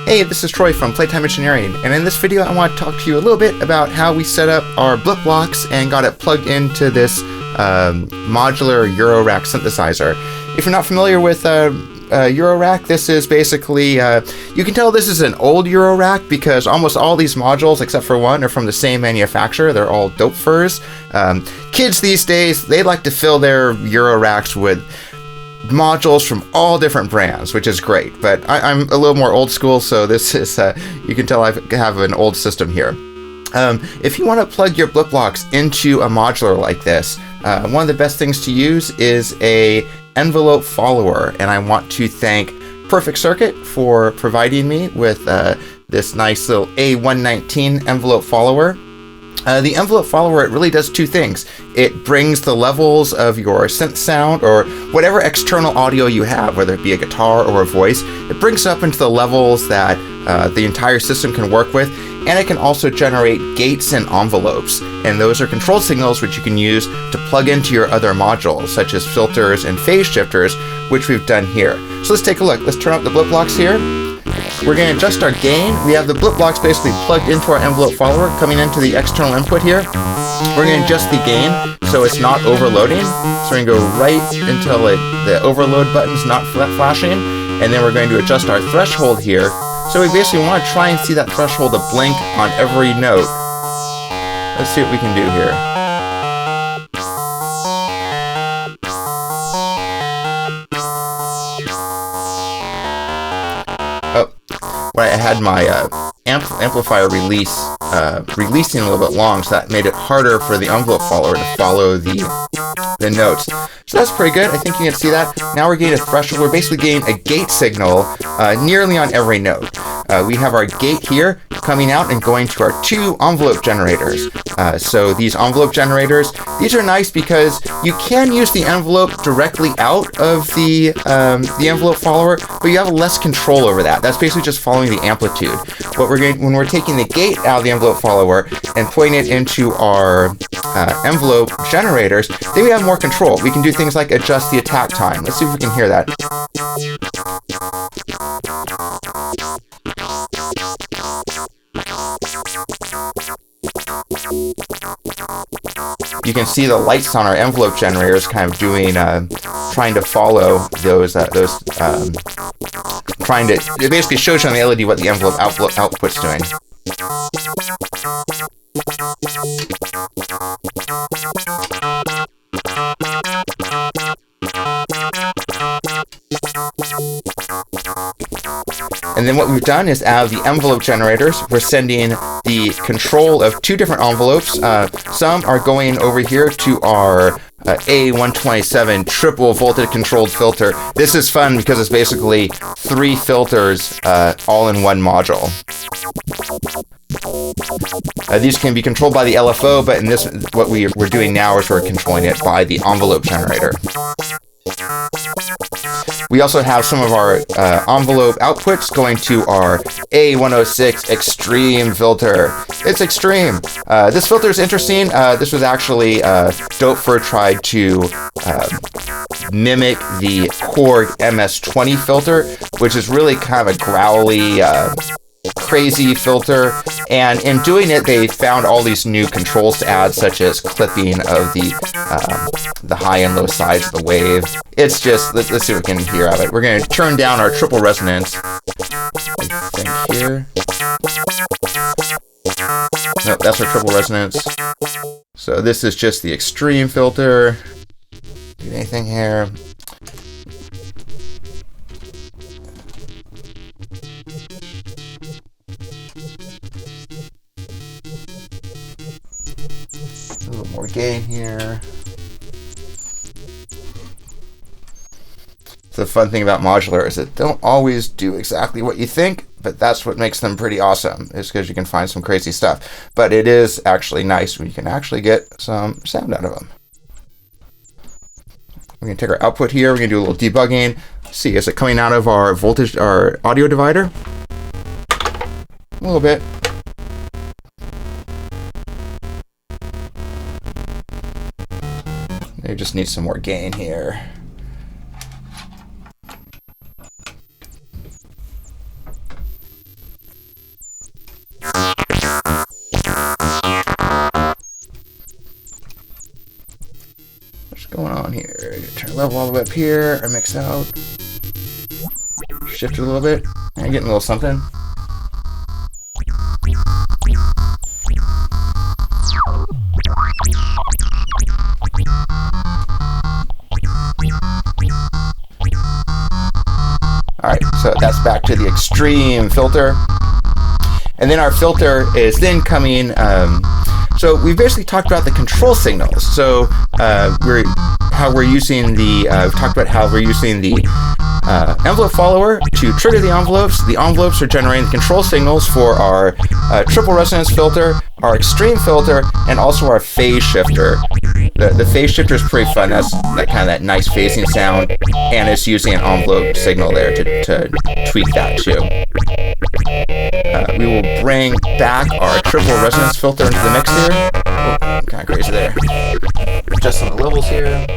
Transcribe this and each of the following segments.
Hey, this is Troy from Playtime Engineering, and in this video I want to talk to you a little bit about how we set up our Blipblox and got it plugged into this modular Eurorack synthesizer. If you're not familiar with Eurorack, this is basically, you can tell this is an old Eurorack because almost all these modules, except for one, are from the same manufacturer. They're all dope furs. Kids these days, they like to fill their Euroracks with modules from all different brands, which is great, but I'm a little more old school, so this is, you can tell I have an old system here. If you want to plug your Blipblox into a modular like this, one of the best things to use is a envelope follower, and I want to thank Perfect Circuit for providing me with this nice little A119 envelope follower. The envelope follower, it really does two things. It brings the levels of your synth sound or whatever external audio you have, whether it be a guitar or a voice, it brings up into the levels that the entire system can work with, and it can also generate gates and envelopes, and those are control signals which you can use to plug into your other modules, such as filters and phase shifters, which we've done here. So let's take a look. Let's turn up the Blipblox here. We're going to adjust our gain. We have the Blipblox basically plugged into our envelope follower, coming into the external input here. We're going to adjust the gain so it's not overloading. So we're going to go right until the overload button's not flashing, and then we're going to adjust our threshold here. So we basically want to try and see that threshold to blink on every note. Let's see what we can do here. When I had my amplifier releasing a little bit long, so that made it harder for the envelope follower to follow the notes. So that's pretty good. I think you can see that. Now we're getting a threshold. We're basically getting a gate signal nearly on every note. We have our gate here coming out and going to our two envelope generators. So these envelope generators, these are nice because you can use the envelope directly out of the envelope follower, but you have less control over that. That's basically just following the amplitude. What we're going, when we're taking the gate out of the envelope follower and putting it into our envelope generators, then we have more control. We can do things like adjust the attack time. Let's see if we can hear that. You can see the lights on our envelope generators kind of doing, trying to follow those, it basically shows you on the LED what the envelope output's doing. And then what we've done is out of the envelope generators, we're sending the control of two different envelopes. Some are going over here to our A127 triple voltage controlled filter. This is fun because it's basically three filters all in one module. These can be controlled by the LFO, but in this, what we're doing now is we're controlling it by the envelope generator. We also have some of our envelope outputs going to our A106 Extreme filter. It's extreme. This filter is interesting. This was actually Dopefer tried to mimic the Korg MS-20 filter, which is really kind of a growly, crazy filter, and in doing it they found all these new controls to add, such as clipping of the high and low sides of the wave. It's just, let's see what we can hear out of it. We're going to turn down our triple resonance, I think here. Nope, that's our triple resonance. So this is just the extreme filter. Do anything here. little more gain here. So the fun thing about modular is that they don't always do exactly what you think, but that's what makes them pretty awesome, is because you can find some crazy stuff. But it is actually nice when you can actually get some sound out of them. We're going to take our output here. We're going to do a little debugging. See, is it coming out of our voltage, our audio divider? A little bit. Maybe just need some more gain here. What's going on here? Turn level all the way up here, or mix out. Shift it a little bit. I'm getting a little something. Alright, so that's back to the extreme filter. And then our filter is then coming, so we basically talked about the control signals. So we've talked about how we're using the envelope follower to trigger the envelopes. The envelopes are generating the control signals for our triple resonance filter, our extreme filter, and also our phase shifter. The phase shifter is pretty fun. That's that nice phasing sound, and it's using an envelope signal there to tweak that too. We will bring back our triple resonance filter into the mix here. Oh, I'm kind of crazy there. Adjust some of the levels here.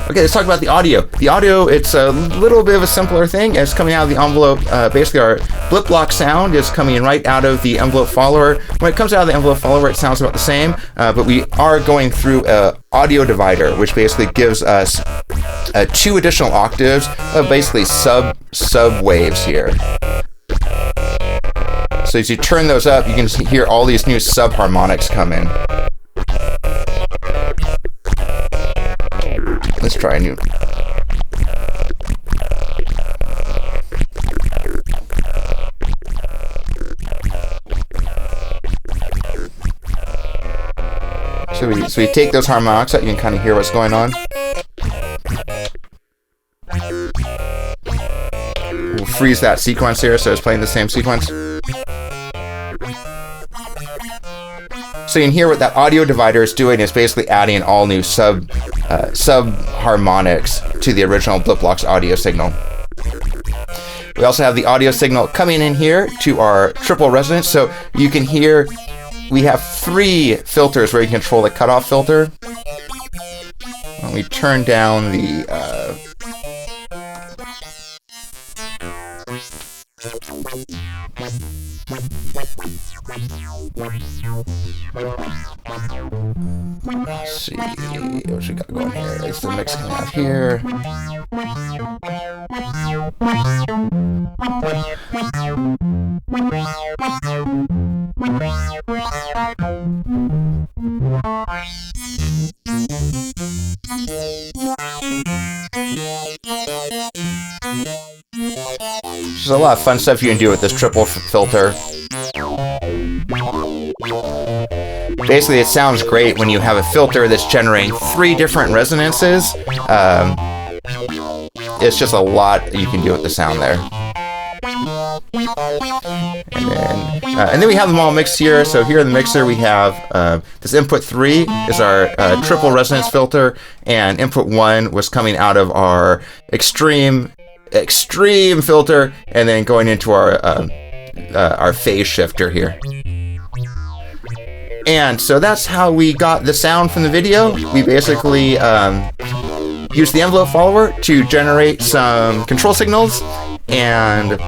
Okay, let's talk about the audio. The audio, it's a little bit of a simpler thing. It's coming out of the envelope. Basically, our Blipblox sound is coming right out of the envelope follower. When it comes out of the envelope follower, it sounds about the same, but we are going through an audio divider, which basically gives us 2 additional octaves of basically sub waves here. So as you turn those up, you can hear all these new sub harmonics come in. Let's try a new. So we take those harmonics out, you can kind of hear what's going on. We'll freeze that sequence here so it's playing the same sequence. So you can hear what that audio divider is doing is basically adding all new sub harmonics to the original Blipblox audio signal. We also have the audio signal coming in here to our triple resonance. So you can hear we have 3 filters where you control the cutoff filter. When we turn down the let's see what we got going here. It's the mix coming out here. There's a lot of fun stuff you can do with this triple filter. Basically, it sounds great when you have a filter that's generating 3 different resonances. It's just a lot you can do with the sound there. And then we have them all mixed here. So here in the mixer, we have this input 3 is our triple resonance filter, and input 1 was coming out of our extreme filter, and then going into our phase shifter here. And so that's how we got the sound from the video. We basically used the envelope follower to generate some control signals, and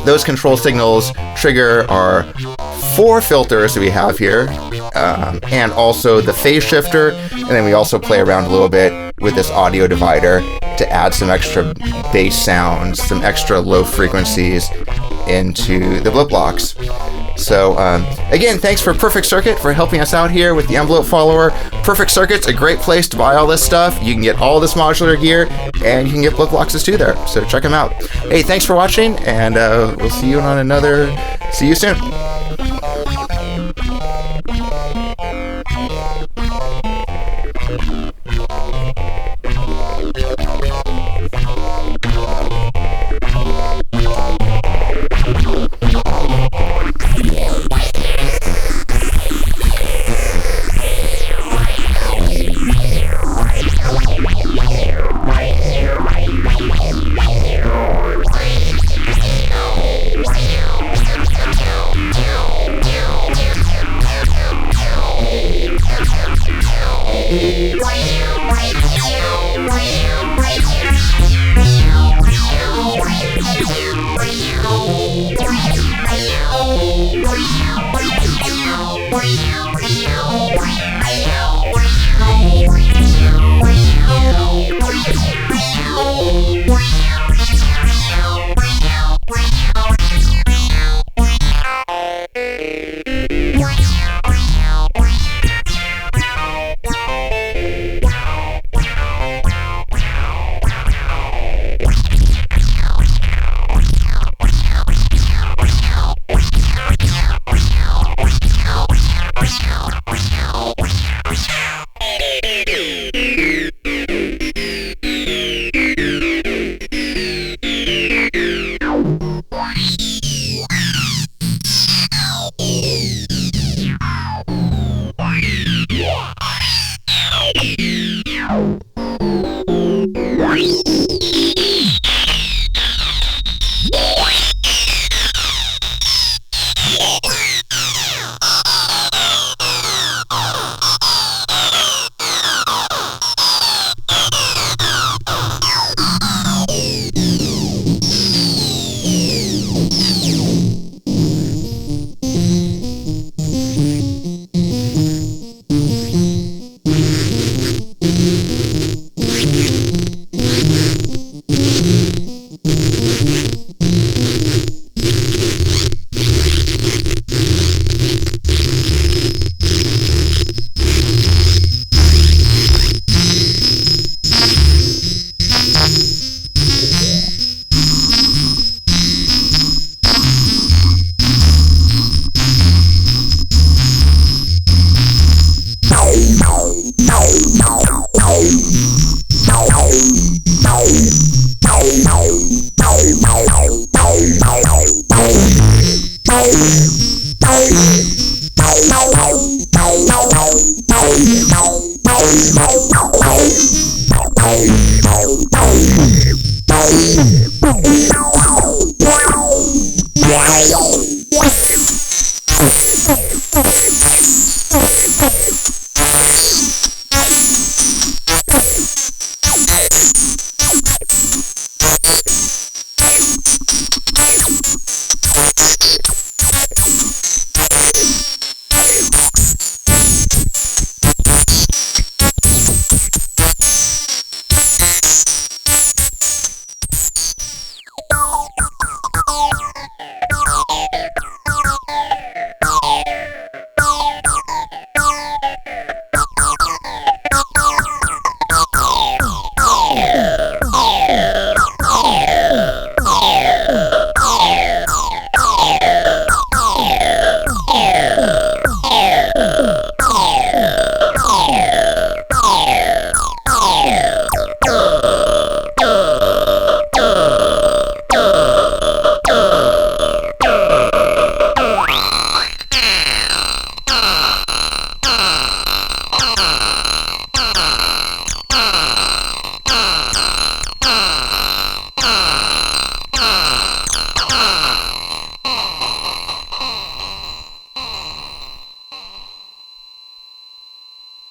those control signals trigger our 4 filters that we have here, and also the phase shifter, and then we also play around a little bit with this audio divider to add some extra bass sounds, some extra low frequencies into the Blipblox. So again, thanks for Perfect Circuit for helping us out here with the envelope follower. Perfect Circuit's a great place to buy all this stuff. You can get all this modular gear, and you can get Blipbloxes too there. So check them out. Hey, thanks for watching, and we'll see you on another. See you soon. Bye.